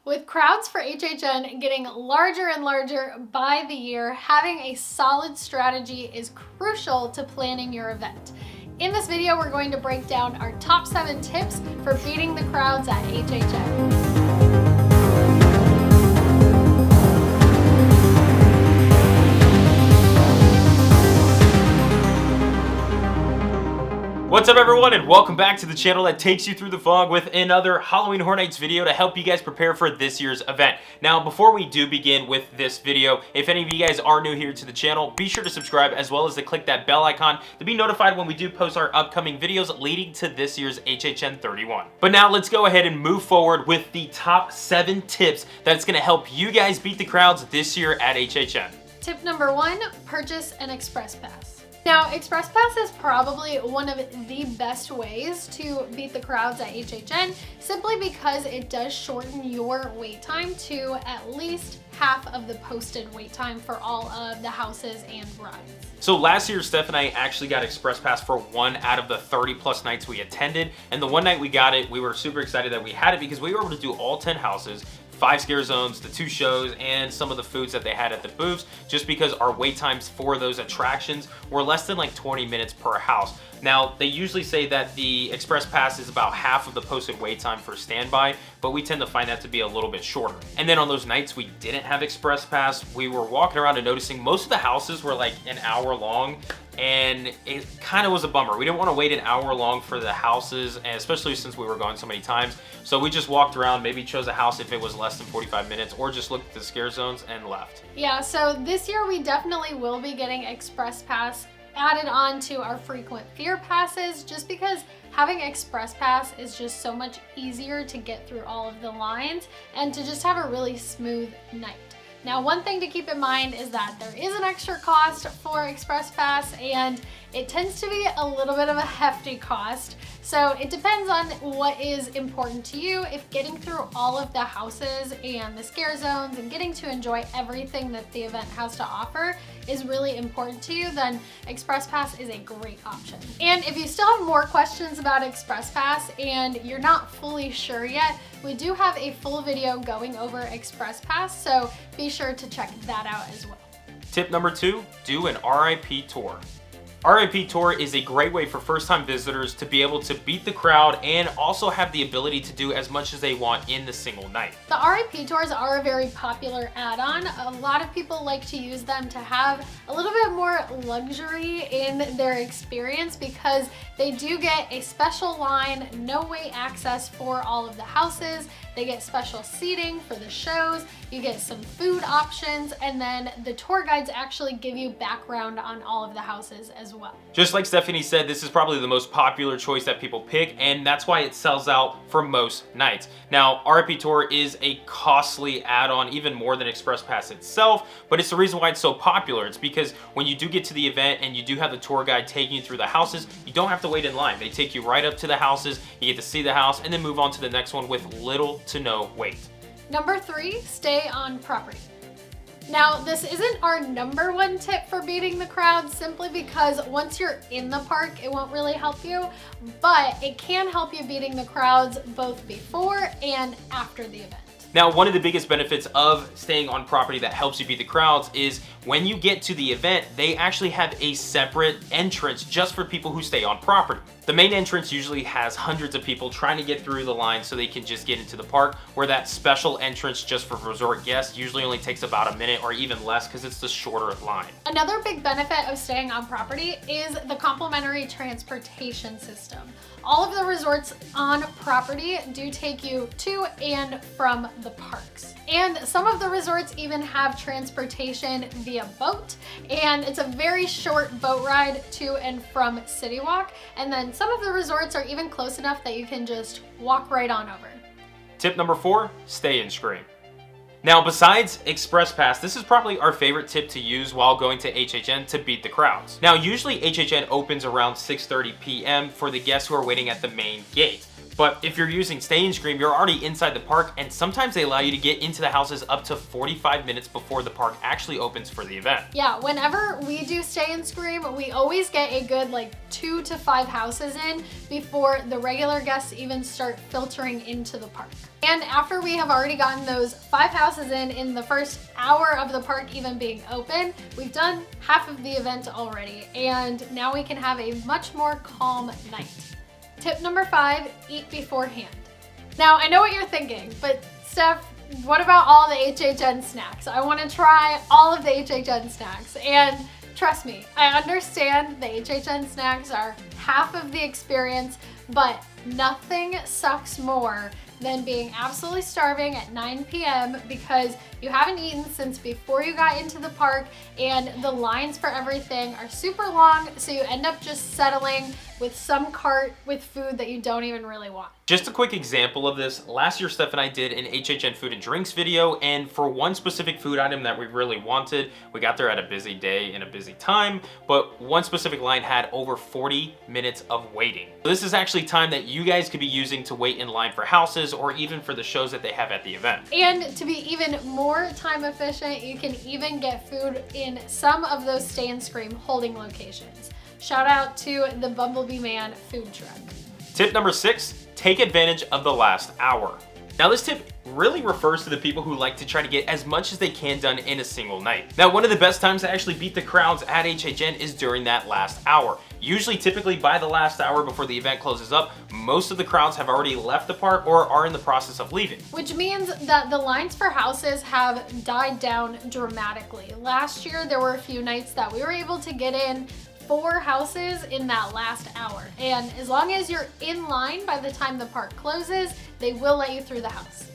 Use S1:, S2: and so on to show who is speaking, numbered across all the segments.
S1: With crowds for HHN getting larger and larger by the year, having a solid strategy is crucial to planning your event. In this video, we're going to break down our top 7 tips for beating the crowds at HHN.
S2: What's up everyone, and welcome back to the channel that takes you through the fog with another Halloween Horror Nights video to help you guys prepare for this year's event. Now, before we do begin with this video, if any of you guys are new here to the channel, be sure to subscribe as well as to click that bell icon to be notified when we do post our upcoming videos leading to this year's HHN 31. But now let's go ahead and move forward with the top 7 tips that's going to help you guys beat the crowds this year at HHN.
S1: Tip number 1, purchase an Express Pass. Now, Express Pass is probably one of the best ways to beat the crowds at HHN, simply because it does shorten your wait time to at least half of the posted wait time for all of the houses and rides.
S2: So last year, Steph and I actually got Express Pass for 1 out of the 30 plus nights we attended. And the one night we got it, we were super excited that we had it because we were able to do all 10 houses, 5 scare zones, the 2 shows, and some of the foods that they had at the booths, just because our wait times for those attractions were less than like 20 minutes per house. Now, they usually say that the Express Pass is about half of the posted wait time for standby, but we tend to find that to be a little bit shorter. And then on those nights we didn't have Express Pass, we were walking around and noticing most of the houses were like an hour long, and it kind of was a bummer. We didn't want to wait an hour long for the houses, and especially since we were going so many times. So we just walked around, maybe chose a house if it was less than 45 minutes, or just looked at the scare zones and left.
S1: Yeah, so this year we definitely will be getting Express Pass added on to our frequent fear passes, just because having Express Pass is just so much easier to get through all of the lines and to just have a really smooth night. Now, one thing to keep in mind is that there is an extra cost for Express Pass, and it tends to be a little bit of a hefty cost. So it depends on what is important to you. If getting through all of the houses and the scare zones and getting to enjoy everything that the event has to offer is really important to you, then Express Pass is a great option. And if you still have more questions about Express Pass and you're not fully sure yet, we do have a full video going over Express Pass, so be sure to check that out as well.
S2: Tip number 2, do an RIP tour. RIP tour is a great way for first-time visitors to be able to beat the crowd and also have the ability to do as much as they want in the single night.
S1: The RIP tours are a very popular add-on. A lot of people like to use them to have a little bit more luxury in their experience, because they do get a special line, no-wait access for all of the houses. They get special seating for the shows, you get some food options, and then the tour guides actually give you background on all of the houses as well.
S2: Just like Stephanie said, this is probably the most popular choice that people pick, and that's why it sells out for most nights. Now, RIP Tour is a costly add-on, even more than Express Pass itself, but it's the reason why it's so popular. It's because when you do get to the event and you do have the tour guide taking you through the houses, you don't have to wait in line. They take you right up to the houses, you get to see the house, and then move on to the next one with little to no wait.
S1: Number 3, stay on property. Now, this isn't our number 1 tip for beating the crowd, simply because once you're in the park, it won't really help you, but it can help you beating the crowds both before and after the event.
S2: Now, one of the biggest benefits of staying on property that helps you beat the crowds is when you get to the event, they actually have a separate entrance just for people who stay on property. The main entrance usually has hundreds of people trying to get through the line so they can just get into the park, where that special entrance just for resort guests usually only takes about a minute or even less because it's the shorter line.
S1: Another big benefit of staying on property is the complimentary transportation system. All of the resorts on property do take you to and from the parks. And some of the resorts even have transportation via boat, and it's a very short boat ride to and from City Walk. And then some of the resorts are even close enough that you can just walk right on over.
S2: Tip number 4, stay in Scream. Now, besides Express Pass, this is probably our favorite tip to use while going to HHN to beat the crowds. Now, usually HHN opens around 6:30 p.m. for the guests who are waiting at the main gate. But if you're using Stay and Scream, you're already inside the park, and sometimes they allow you to get into the houses up to 45 minutes before the park actually opens for the event.
S1: Yeah, whenever we do Stay and Scream, we always get a good like 2 to 5 houses in before the regular guests even start filtering into the park. And after we have already gotten those 5 houses in the first hour of the park even being open, we've done half of the event already, and now we can have a much more calm night. Tip number 5, eat beforehand. Now, I know what you're thinking, but Steph, what about all the HHN snacks? I want to try all of the HHN snacks, and trust me, I understand the HHN snacks are half of the experience, but nothing sucks more than being absolutely starving at 9 p.m. because you haven't eaten since before you got into the park, and the lines for everything are super long, so you end up just settling with some cart with food that you don't even really want.
S2: Just a quick example of this, last year Steph and I did an HHN food and drinks video, and for one specific food item that we really wanted, we got there at a busy day and a busy time, but one specific line had over 40 minutes of waiting. So this is actually time that you guys could be using to wait in line for houses or even for the shows that they have at the event.
S1: And to be even more time efficient, you can even get food in some of those Stay and Scream holding locations. Shout out to the Bumblebee Man food truck.
S2: Tip number 6, take advantage of the last hour. Now this tip really refers to the people who like to try to get as much as they can done in a single night. Now one of the best times to actually beat the crowds at HHN is during that last hour. Usually typically by the last hour before the event closes up, most of the crowds have already left the park or are in the process of leaving.
S1: Which means that the lines for houses have died down dramatically. Last year there were a few nights that we were able to get in 4 houses in that last hour. And as long as you're in line by the time the park closes, they will let you through the house.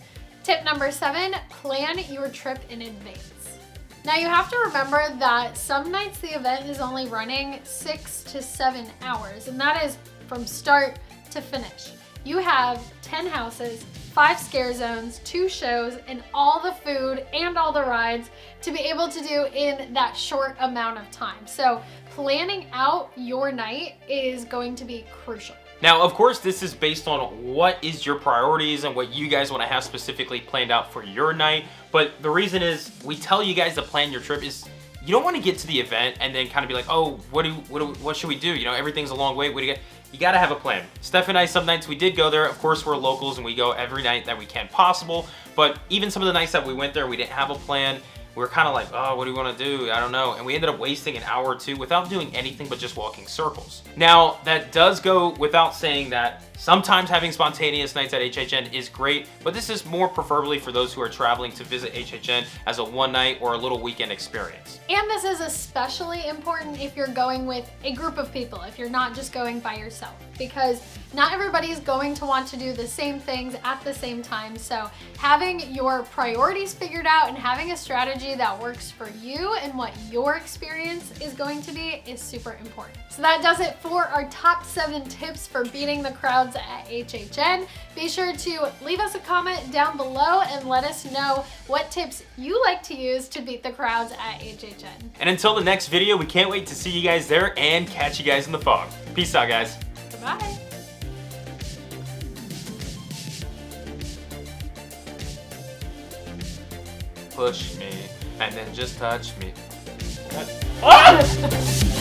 S1: Tip number 7, plan your trip in advance. Now you have to remember that some nights the event is only running 6 to 7 hours, and that is from start to finish. You have 10 houses, 5 scare zones, 2 shows, and all the food and all the rides to be able to do in that short amount of time. So planning out your night is going to be crucial.
S2: Now, of course, this is based on what is your priorities and what you guys want to have specifically planned out for your night. But the reason is we tell you guys to plan your trip is you don't want to get to the event and then kind of be like, oh, what should we do? You know, everything's a long wait. You gotta have a plan. Steph and I, some nights we did go there. Of course, we're locals and we go every night that we can possible. But even some of the nights that we went there, we didn't have a plan. We were kind of like, oh, what do we want to do? I don't know. And we ended up wasting an hour or 2 without doing anything but just walking circles. Now, that does go without saying that sometimes having spontaneous nights at HHN is great, but this is more preferably for those who are traveling to visit HHN as a one night or a little weekend experience.
S1: And this is especially important if you're going with a group of people, if you're not just going by yourself, because not everybody is going to want to do the same things at the same time. So having your priorities figured out and having a strategy that works for you and what your experience is going to be is super important. So that does it for our top 7 tips for beating the crowds at HHN. Be sure to leave us a comment down below and let us know what tips you like to use to beat the crowds at HHN.
S2: And until the next video, we can't wait to see you guys there and catch you guys in the fog. Peace out, guys.
S1: Goodbye.
S2: Push me and then just touch me. Ah!